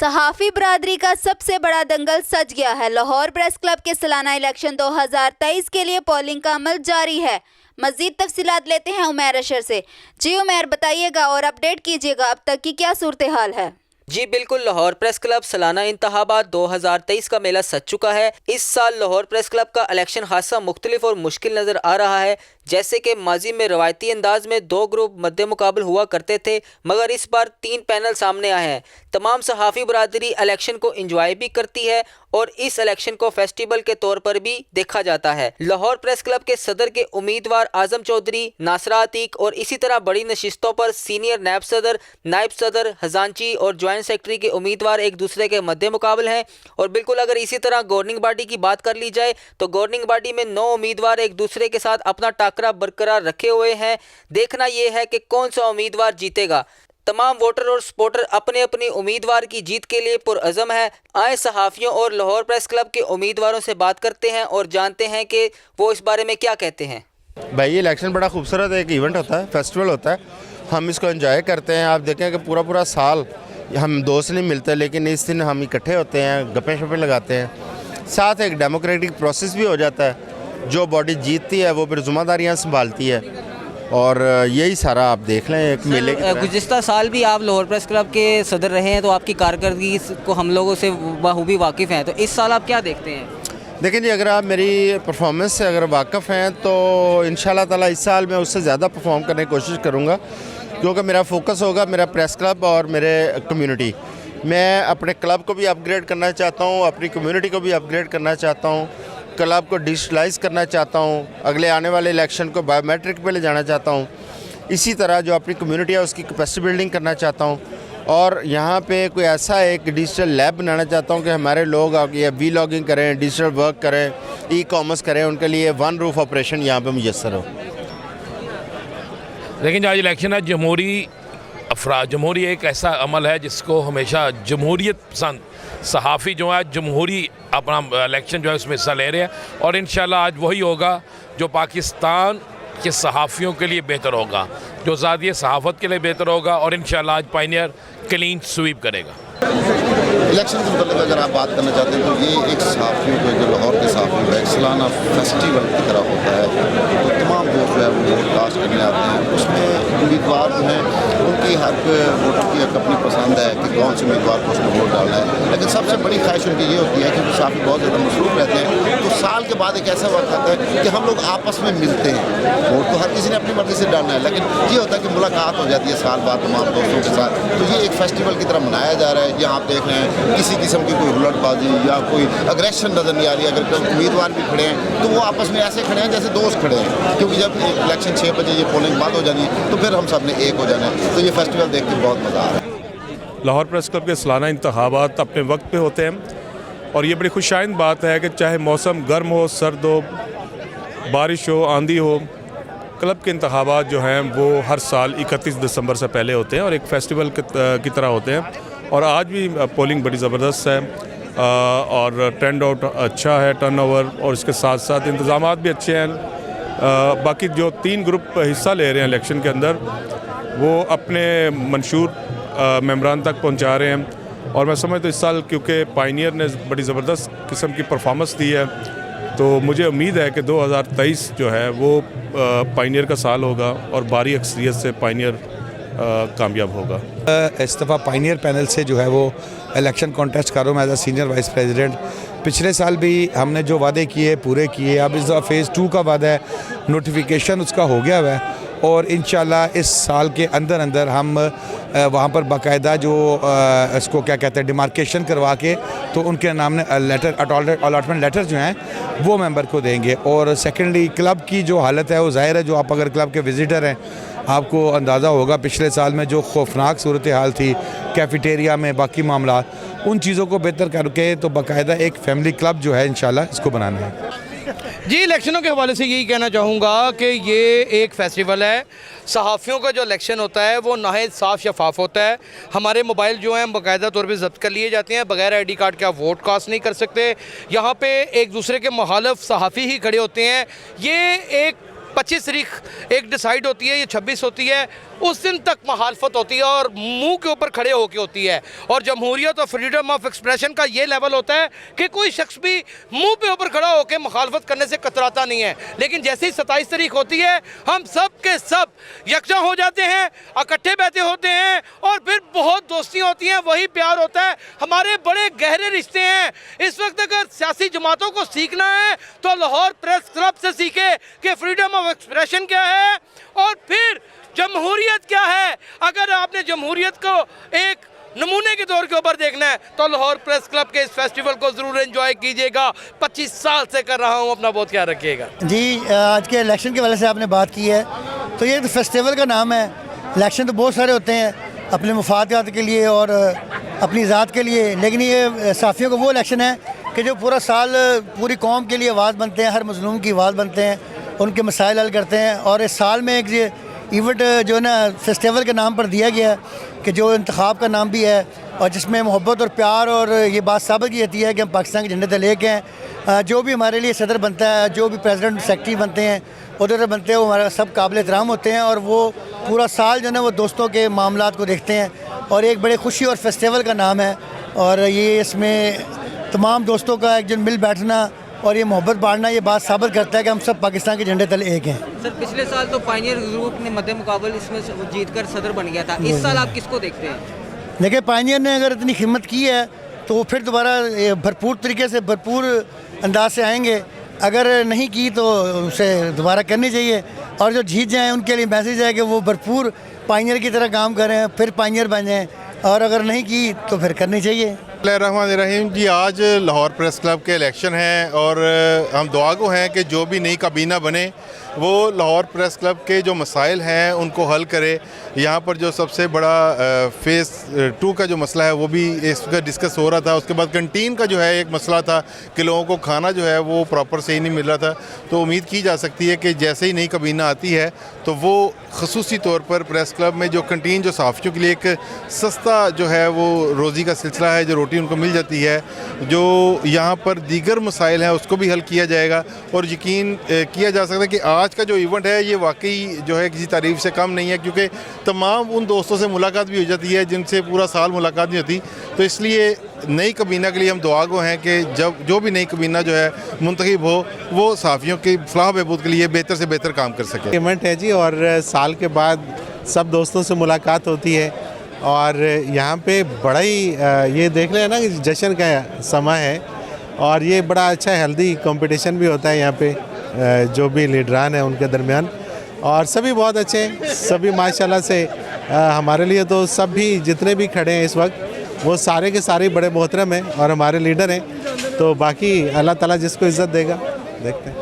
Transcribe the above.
सहाफ़ी बरादरी का सबसे बड़ा दंगल सज गया है। लाहौर प्रेस क्लब के सालाना इलेक्शन 2023 के लिए पोलिंग का अमल जारी है। मजीद तफसीलात लेते हैं उमैर अशर से। जी उमैर, बताइएगा और अपडेट कीजिएगा अब तक की क्या सूरत हाल है। जी बिल्कुल, लाहौर प्रेस क्लब सालाना इंतखाबात 2023 का मेला सज चुका है। इस साल लाहौर प्रेस क्लब का इलेक्शन खासा मुख्तलिफ और मुश्किल नज़र आ रहा है। जैसे कि माजी में रवायती अंदाज में 2 ग्रुप मद्दे मुकाबल हुआ करते थे, मगर इस बार 3 पैनल सामने आए हैं। तमाम सहाफ़ी बरादरी इलेक्शन को इंजॉय भी करती है और इस इलेक्शन को फेस्टिवल के तौर पर भी देखा जाता है। लाहौर प्रेस क्लब के सदर के उम्मीदवार आजम चौधरी, नासरा अतीक और इसी तरह बड़ी नशिस्तों पर सीनियर नायब सदर, खजांची और ज्वाइंट सेक्रेटरी के उम्मीदवार एक दूसरे के मद्दे मुकाबल हैं। और बिल्कुल अगर इसी तरह गवर्निंग बॉडी की बात कर ली जाए तो गवर्निंग बॉडी में 9 उम्मीदवार एक दूसरे के साथ अपना टाकरा बरकरार रखे हुए हैं। देखना यह है कि कौन सा उम्मीदवार जीतेगा। तमाम वोटर और सपोर्टर अपने अपनी उम्मीदवार की जीत के लिए पुरअज़म है। आए सहाफ़ियों और लाहौर प्रेस क्लब के उम्मीदवारों से बात करते हैं और जानते हैं कि वो इस बारे में क्या कहते हैं। भाई, ये इलेक्शन बड़ा खूबसूरत एक इवेंट होता है, फेस्टिवल होता है। हम इसको एंजॉय करते हैं। आप देखें कि पूरा साल हम दोस्त नहीं मिलते, लेकिन इस दिन हम इकट्ठे होते हैं, गप्पे शप्पे लगाते हैं। साथ एक डेमोक्रेटिक प्रोसेस भी हो जाता है। जो बॉडी जीतती है वो फिर ज़िम्मेदारियाँ संभालती है और यही सारा आप देख लें एक मेले की। गुज़िश्ता साल भी आप लाहौर प्रेस क्लब के सदर रहे हैं, तो आपकी कारकर्दगी को हम लोगों से बखूबी वाकिफ़ हैं, तो इस साल आप क्या देखते हैं? देखिए जी, अगर आप मेरी परफॉर्मेंस से अगर वाकिफ़ हैं तो इंशाल्लाह ताला इस साल मैं उससे ज़्यादा परफॉर्म करने की कोशिश करूँगा, क्योंकि मेरा फोकस होगा मेरा प्रेस क्लब और मेरे कम्युनिटी। मैं अपने क्लब को भी अपग्रेड करना चाहता हूँ, अपनी कम्युनिटी को भी अपग्रेड करना चाहता हूँ, क्लब को डिजिटलाइज करना चाहता हूँ, अगले आने वाले इलेक्शन को बायोमेट्रिक पे ले जाना चाहता हूँ। इसी तरह जो अपनी कम्युनिटी है उसकी कैपेसिटी बिल्डिंग करना चाहता हूँ और यहाँ पे कोई ऐसा एक डिजिटल लैब बनाना चाहता हूँ कि हमारे लोग आगे वी लॉगिंग करें, डिजिटल वर्क करें, ई कॉमर्स करें, उनके लिए वन रूफ ऑपरेशन यहाँ पे मुयस्सर हो। लेकिन आज इलेक्शन है, जमहूरी एक ऐसा अमल है जिसको हमेशा जमहूरियत पसंद सहाफ़ी जो है जमहूरी अपना इलेक्शन जो है उसमें हिस्सा ले रहे हैं और इंशाल्लाह आज वही होगा जो पाकिस्तान के सहाफ़ियों के लिए बेहतर होगा, जो ज़ाती सहाफ़त के लिए बेहतर होगा और इंशाल्लाह आज पायनियर क्लीन स्वीप करेगा। इलेक्शन के मतलब अगर आप बात करना चाहते हैं तो ये एक सहाफ़ियों को, जो लाहौर के सहाफ़ियों का एक सालाना फेस्टिवल की तरह होता है। तो तमाम लोग जो है वो वोट कास्ट करने आते हैं। उसमें उम्मीदवार जो हैं उनकी हर वोटर की एक अपनी पसंद है कि कौन से उम्मीदवार को उसमें वोट डालना है, लेकिन सबसे बड़ी ख्वाहिश उनकी ये होती है कि सहाफ़ी बहुत ज़्यादा मसरूफ़ रहते हैं। तो साल के बाद एक ऐसा वक्त आता है कि हम लोग आपस में मिलते हैं। वोट तो हर किसी ने अपनी मर्ज़ी से डालना है, लेकिन ये होता है कि मुलाकात हो जाती है साल बाद तमाम दोस्तों के साथ। तो ये एक फेस्टिवल की तरह मनाया जा रहा है। यहाँ आप देख रहे हैं किसी किस्म की कोई हुलड़बाजी या कोई अग्रेशन नज़र नहीं आ रही। अगर कोई उम्मीदवार भी खड़े हैं तो वो आपस में ऐसे खड़े हैं जैसे दोस्त खड़े हैं, क्योंकि जब इलेक्शन 6 बजे ये पोलिंग बंद हो जानी है तो फिर हम सब ने एक हो जाना है। तो ये फेस्टिवल देख के बहुत मज़ा आ रहा है। लाहौर प्रेस क्लब के सालाना इंतखाबात अपने वक्त पे होते हैं और ये बड़ी खुशाइंद बात है कि चाहे मौसम गर्म हो, सर्द हो, बारिश हो, आंधी हो, क्लब के इंतखाबात जो हैं वो हर साल 31 दिसंबर से पहले होते हैं और एक फेस्टिवल की तरह होते हैं। और आज भी पोलिंग बड़ी ज़बरदस्त है और टर्न आउट अच्छा है, टर्नओवर, और इसके साथ साथ इंतज़ामात भी अच्छे हैं। बाकी जो 3 ग्रुप हिस्सा ले रहे हैं इलेक्शन के अंदर वो अपने मंशूर मेंबरान तक पहुंचा रहे हैं और मैं समझता हूँ इस साल क्योंकि पायनियर ने बड़ी ज़बरदस्त किस्म की परफॉर्मेंस दी है तो मुझे उम्मीद है कि 2023 जो है वो पायनियर का साल होगा और भारी अक्सरियत से पायनियर कामयाब होगा। इस दफ़ा पायनियर पैनल से जो है वो इलेक्शन कॉन्टेस्ट कर रहा हूँ as a senior vice president. पिछले साल भी हमने जो वादे किए पूरे किए। अब इस दफ़ा फ़ेज़ 2 का वादा है, नोटिफिकेशन उसका हो गया हुआ है और इंशाल्लाह इस साल के अंदर हम वहाँ पर बाकायदा जो इसको क्या कहते हैं डिमार्केशन करवा के तो उनके नाम ने लेटर अलॉटमेंट लेटर जो हैं वो मेंबर को देंगे। और सेकेंडली क्लब की जो हालत है वो ज़ाहिर है, जो आप अगर क्लब के विज़िटर हैं आपको अंदाज़ा होगा पिछले साल में जो खौफनाक सूरत हाल थी कैफेटेरिया में, बाकी मामला, उन चीज़ों को बेहतर करके तो बाकायदा एक फैमिली क्लब जो है इंशाल्लाह इसको बनाना है। जी, इलेक्शनों के हवाले से यही कहना चाहूँगा कि ये एक फेस्टिवल है। सहाफ़ियों का जो इलेक्शन होता है वो नहायत साफ़ शफाफ होता है। हमारे मोबाइल जो हैं बाकायदा तौर पे ज़ब्त कर लिए जाते हैं। बगैर ID कार्ड के आप वोट कास्ट नहीं कर सकते। यहाँ पे एक दूसरे के मुखालिफ सहाफ़ी ही खड़े होते हैं। ये एक 25 तारीख एक डिसाइड होती है, ये 26 होती है, उस दिन तक मुखालफत होती है और मुंह के ऊपर खड़े होके होती है। और जमहूरियत और फ्रीडम ऑफ एक्सप्रेशन का ये लेवल होता है कि कोई शख्स भी मुंह पे ऊपर खड़ा होकर मुखालफत करने से कतराता नहीं है। लेकिन जैसे ही 27 तारीख होती है, हम सब के सब यकजा हो जाते हैं, इकट्ठे बैठे होते हैं और फिर बहुत दोस्तियाँ होती हैं, वही प्यार होता है, हमारे बड़े गहरे रिश्ते हैं। इस वक्त अगर सियासी जमातों को सीखना है तो लाहौर प्रेस क्लब से सीखे कि फ्रीडम ऑफ एक्सप्रेशन क्या है और फिर जमहूरियत क्या है। अगर आपने जमहूरियत को एक नमूने के तौर के ऊपर देखना है तो लाहौर प्रेस क्लब के इस फेस्टिवल को ज़रूर एंजॉय कीजिएगा। 25 साल से कर रहा हूँ, अपना बहुत ख्याल रखिएगा। जी, आज के इलेक्शन के वाले से आपने बात की है, तो ये तो फेस्टिवल का नाम है। इलेक्शन तो बहुत सारे होते हैं अपने मुफादात के लिए और अपनी ज़ात के लिए, लेकिन ये सहाफ़ियों का वो इलेक्शन है कि जो पूरा साल पूरी कौम के लिए आवाज़ बनते हैं, हर मज़लूम की आवाज़ बनते हैं, उनके मसाइल हल करते हैं। और इस साल में एक ये इवेंट जो है ना फेस्टिवल के नाम पर दिया गया है कि जो इंतखाब का नाम भी है और जिसमें मोहब्बत और प्यार और ये बात साबित की जाती है कि हम पाकिस्तान के झंडे तले लेके हैं। जो भी हमारे लिए सदर बनता है, जो भी प्रेसिडेंट सेक्रेटरी बनते हैं, उधर बनते हैं, वो हमारा सब काबिल एहतराम होते हैं और वो पूरा साल जो है ना वो दोस्तों के मामलात को देखते हैं और एक बड़े खुशी और फेस्टिवल का नाम है। और ये इसमें तमाम दोस्तों का एक जन मिल बैठना और ये मोहब्बत बांटना, ये बात साबित करता है कि हम सब पाकिस्तान के झंडे तले एक हैं। सर, पिछले साल तो पायनियर ग्रुप ने मध्य मुकाबल इसमें जीतकर सदर बन गया था, इस साल आप किसको देखते हैं? देखिए, पायनियर ने अगर इतनी हिम्मत की है तो वो फिर दोबारा भरपूर तरीके से भरपूर अंदाज से आएंगे। अगर नहीं की तो उसे दोबारा करनी चाहिए और जो जीत जाएँ उनके लिए मैसेज है कि वो भरपूर पायनियर की तरह काम करें, फिर पायनियर बन जाएँ, और अगर नहीं की तो फिर करनी चाहिए। रहमान जी, आज लाहौर प्रेस क्लब के इलेक्शन हैं और हम दुआ गो हैं कि जो भी नई काबीना बने वो लाहौर प्रेस क्लब के जो मसाइल हैं उनको हल करे। यहाँ पर जो सबसे बड़ा फेज़ 2 का जो मसला है वो भी इसका डिस्कस हो रहा था। उसके बाद कैंटीन का जो है एक मसला था कि लोगों को खाना जो है वो प्रॉपर सही नहीं मिल रहा था। तो उम्मीद की जा सकती है कि जैसे ही नई काबीना आती है तो वो ख़ुसूसी तौर पर प्रेस क्लब में जो कैंटीन जो सहाफ़ियों के लिए एक सस्ता जो है वो रोज़ी का सिलसिला है, जो रोटी उनको मिल जाती है, जो यहाँ पर दीगर मसाइल हैं उसको भी हल किया जाएगा। और यकीन किया जा सकता है कि आज का जो इवेंट है ये वाकई जो है किसी तारीफ़ से कम नहीं है, क्योंकि तमाम उन दोस्तों से मुलाकात भी हो जाती है जिनसे पूरा साल मुलाकात नहीं होती। तो इसलिए नई काबीना के लिए हम दुआ गो हैं कि जब जो भी नई काबीना जो है मुंतखब हो वो सहाफ़ियों की फलाह बहबूद के लिए बेहतर से बेहतर काम कर सके। इवेंट है जी, और साल के बाद सब दोस्तों से मुलाकात होती है और यहाँ पे बड़ा ही ये देख रहे हैं ना कि जश्न का समय है और ये बड़ा अच्छा हेल्दी कंपटीशन भी होता है यहाँ पे जो भी लीडरान हैं उनके दरमियान, और सभी बहुत अच्छे हैं, सभी माशाल्लाह से हमारे लिए तो सब भी जितने भी खड़े हैं इस वक्त वो सारे के सारे बड़े मोहतरम हैं और हमारे लीडर हैं। तो बाकी अल्लाह ताला जिसको इज़्ज़त देगा, देखते हैं।